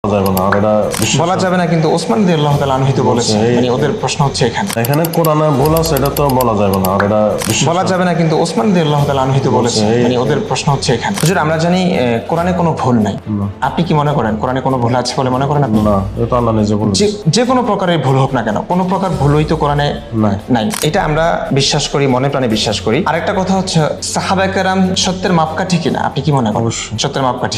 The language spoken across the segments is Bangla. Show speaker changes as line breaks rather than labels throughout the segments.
বলা যাবে না, কিন্তু ওসমান রাদিয়াল্লাহু তাআলা আনহু তো বলেছেন, মানে ওদের প্রশ্ন হচ্ছে
এখানে কোরআনে ভুল আছে, এটা তো বলা যাবে না। আর এটা
বলা যাবে না, কিন্তু ওসমান রাদিয়াল্লাহু তাআলা আনহু তো বলেছেন, মানে ওদের প্রশ্ন হচ্ছে এখানে। হুজুর, আমরা জানি কোরআনে কোনো ভুল নাই। আপনি কি মনে করেন কোরআনে কোনো ভুল আছে বলে মনে করেন আপনি?
না, এটা আল্লাহ নিজে বলেছেন।
যে কোনো প্রকারের ভুল হোক না কেন, কোনো প্রকার ভুলই তো কোরআনে নাই। এটা আমরা বিশ্বাস করি, মনে প্রাণে বিশ্বাস করি। আরেকটা কথা হচ্ছে, সাহাবায়ে কেরাম সত্যের মাপকাঠি কিনা? আপনি কি মনে করেন?
অবশ্যই
সত্যের মাপকাঠি।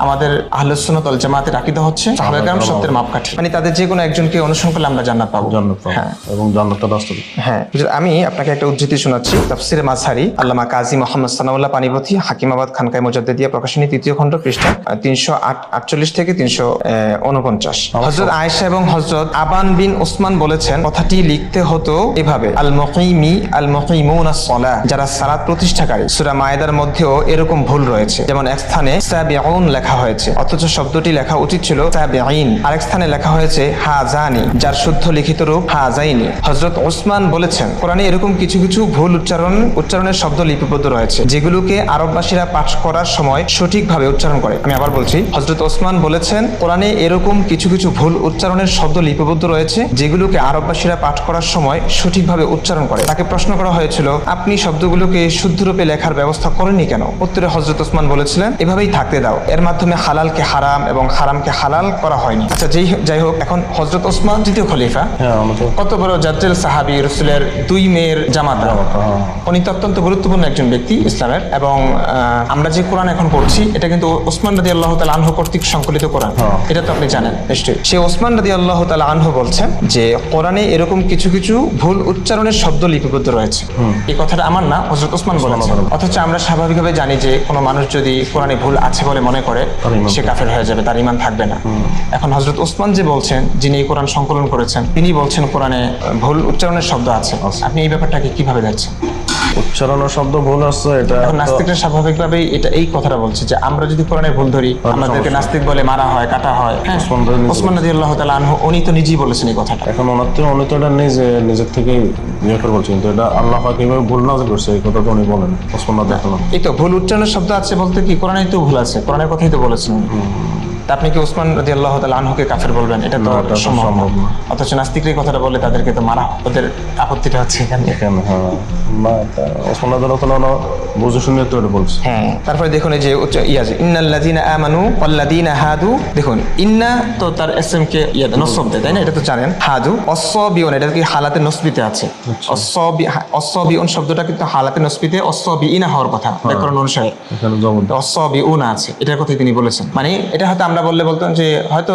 আমাদের আহলুস সুন্নাত ওয়াল জামাতের আকীদা হচ্ছে সাহাবায়ে কেরাম সত্যের মাপকাঠি, মানে তাদের যে কোনো একজনকে অনুসরণ করলে আমরা জান্নাত পাবো।
হ্যাঁ, এবং জান্নাতটা বাস্তবিক।
হ্যাঁ, আমি আপনাকে একটা উদ্ধৃতি শোনাচ্ছি। তাফসিরে মাযহারি আল্লামা কাজী মুহাম্মদ সানাউল্লাহ পানিপথী, হাকিমাবাদ খানকায়ে মুজাদ্দিদিয়া, প্রকাশনী ৩য় খণ্ড, পৃষ্ঠা ৩৪৮ থেকে ৩৪৯। হযরত আয়েশা এবং হযরত আবান বিন ওসমান বলেছেন, কথাটি লিখতে হতো এভাবে, আল মুকিমি আল মুকিমুনাস সালাহ, যারা সালাত প্রতিষ্ঠাকারী। সূরা মায়েদার মধ্যেও এরকম ভুল রয়েছে, যেমন এক স্থানে সাবিউন লেখা হয়েছে, অথচ শব্দটি লেখা উচিত ছিল সাবিঈন। আরেক স্থানে লেখা হয়েছে হাজানি, যার শুদ্ধ লিখিত রূপ হাজাইনি। হযরত ওসমান বলেছেন, কোরআনে এরকম কিছু কিছু ভুল উচ্চারণের শব্দ লিপিবদ্ধ রয়েছে, যেগুলোকে আরববাসীরা পাঠ করার সময় সঠিকভাবে উচ্চারণ করে। আমি আবার বলছি, হযরত ওসমান বলেছেন, কোরআনে এরকম কিছু কিছু ভুল উচ্চারণের শব্দ লিপিবদ্ধ রয়েছে, যেগুলোকে আরববাসীরা পাঠ করার সময় সঠিকভাবে উচ্চারণ করে। তাকে প্রশ্ন করা হয়েছিল, আপনি শব্দগুলোকে শুদ্ধরূপে লেখার ব্যবস্থা করেননি কেন? উত্তরে হযরত ওসমান বলেছিলেন, এভাবেই থাকতে দাও, এর মাধ্যমে হালালকে হারাম এবং হারামকে হালাল করা হয়নি। আচ্ছা, যাই হোক, এখন হযরত ওসমান তৃতীয় খলিফা, কত বড় জাজ্জাল সাহাবী, রাসূলের 2 মেয়ের জামাতা, উনি অত্যন্ত গুরুত্বপূর্ণ একজন ব্যক্তি ইসলামের। এবং আমরা যে কোরআন এখন পড়ছি, এটা কিন্তু ওসমান রাদিয়াল্লাহু তাআলা আনহু কর্তৃক সংকলিত কোরআন। এটা তো আপনি জানেন নিশ্চয়ই। সে ওসমান রাদিয়াল্লাহু তাআলা আনহু বলছেন যে, কোরআনে এরকম কিছু কিছু ভুল উচ্চারণের শব্দ লিপিবদ্ধ রয়েছে। এই কথাটা আমার না, হযরত ওসমান বলেছেন। অথচ আমরা স্বাভাবিকভাবে জানি যে কোনো মানুষ যদি কোরআনে ভুল আছে বলে মনে করে, সে কাফের হয়ে যাবে, তার ঈমান থাকবে না। এখন হযরত ওসমান যে বলছেন, যিনি এই কোরআন সংকলন করেছেন, তিনি বলছেন কোরআনে ভুল উচ্চারণের শব্দ আছে। আপনি এই ব্যাপারটাকে কিভাবে দেখছেন?
উচ্চারণের শব্দ ভুল আছে, এটা
এখন নাস্তিকরা স্বাভাবিকভাবেই এই কথাটা বলছে যে, আমরা যদি কোরআনের ভুল ধরি, আমাদেরকে নাস্তিক বলে মারা হয়, কাটা হয়। ওসমান রাদিয়াল্লাহু তাআলা আনহু উনি তো নিজেই বলেছেন এই কথাটা।
এখন উনি তো এটা নিজের থেকে ইয়ে করে বলছেন, কিন্তু এটা আল্লাহ পাক কিভাবে ভুল নাযিল করছে এই কথা তো উনি বলেন। ওসমান রাদিয়াল্লাহু তাআলা
এই তো ভুল উচ্চারণের শব্দ আছে বলতে কি, কোরআনেই তো ভুল আছে, কোরআনের কথাই তো বলেছেন। আপনি কি ওসমান রাদিয়াল্লাহু তাআলা আনহুকে কাফের বলবেন? এটা তো সম্ভব না। অথচ নাস্তিকরা এই কথাটা বলে, তাদেরকে তো মারা, ওদের আপত্তিটা হচ্ছে এখানে।
ওসমান রাদিয়াল্লাহু তাআলা বুঝে শুনে তো এটা বলছে।
হ্যাঁ, তারপরে দেখুন এই যে ইন্নাল্লাযীনা আমানু ওয়াল্লাযীনা হাদু, দেখুন ইন্না তো তার এসএম কে নসব দেয়, তাই না? এটা তো জানেন। হাদু অসবিউন, এটা কি হালাতে নসবিতে আছে। অসবিউন শব্দটা কিন্তু হালাতে নসবিতে অসবিইনা হওয়ার কথা ব্যাকরণ অনুসারে,
এখানে জবাব
অসবিউনা আছে, এটার কথাই তিনি বলেছেন। মানে এটা হয়তো আমরা বলতেন যে হয়তো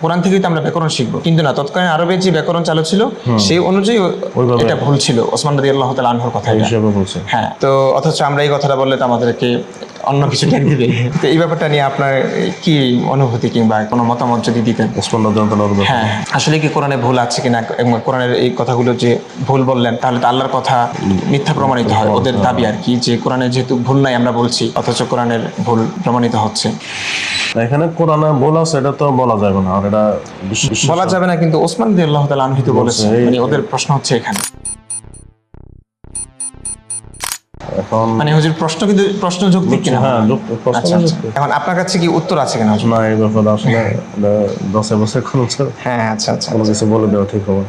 কোরআন থেকেই তো আমরা ব্যাকরণ শিখবো, কিন্তু না, তৎকালীন আরবে যে ব্যাকরণ চালু ছিল সেই অনুযায়ী এটা ভুল ছিল। ওসমান রাদিয়াল্লাহু তাআলা আনহুর কথা
হিসেবে বলছে।
হ্যাঁ, তো অথচ আমরা এই কথাটা বললে তো আমাদেরকে অন্য কিছু জ্ঞান দিবে। তো এই ব্যাপারটা নিয়ে আপনার কি অনুভূতি কিংবা কোনো মতামত যদি দিতেন? হ্যাঁ, আসলে কি কোরআনে ভুল আছে কিনা, কোরআনের এই কথাগুলো যে ভুল বললেন, তাহলে তো আল্লাহর কথা মিথ্যা প্রমাণিত হয়, ওদের দাবি আর কি, যে কোরআনে যেহেতু ভুল নাই আমরা বলছি, অথচ কোরআনের ভুল প্রমাণিত হচ্ছে।
এখানে কোরআনে ভুল আছে, এটা তো বলা যাবে না। আর এটা
বলা যাবে না, কিন্তু ওসমান রাদিয়াল্লাহু তাআলা আনহু তো বলেছেন, মানে ওদের প্রশ্ন হচ্ছে এখানে। মানে হুজুর প্রশ্ন যৌক্তিক কিনা?
হ্যাঁ,
আচ্ছা, এখন আপনার কাছে কি উত্তর আছে কিনা?
না, এই ব্যাপারে আসলে 10 বছর কোনো
হ্যাঁ, আচ্ছা,
কিছু বলে দেওয়া ঠিক হবে।